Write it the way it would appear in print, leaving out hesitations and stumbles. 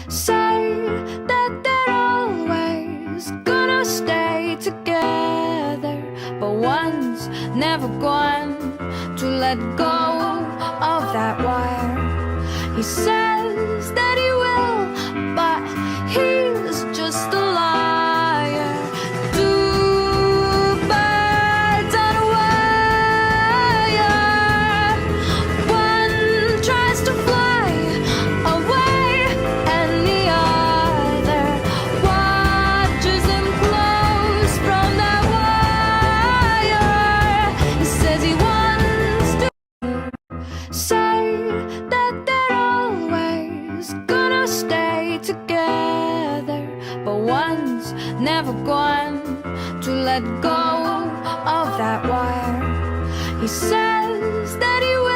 say that they're always gonna stay together, but one's never going to let go of that wire. He says that he will, but he's just a liar. Two birds on a wire. One tries to fly away, and the other watches him close from that wire. He says he wants to say that they're always gonna stay together, but one's never going to let go of that wire. He says that he will,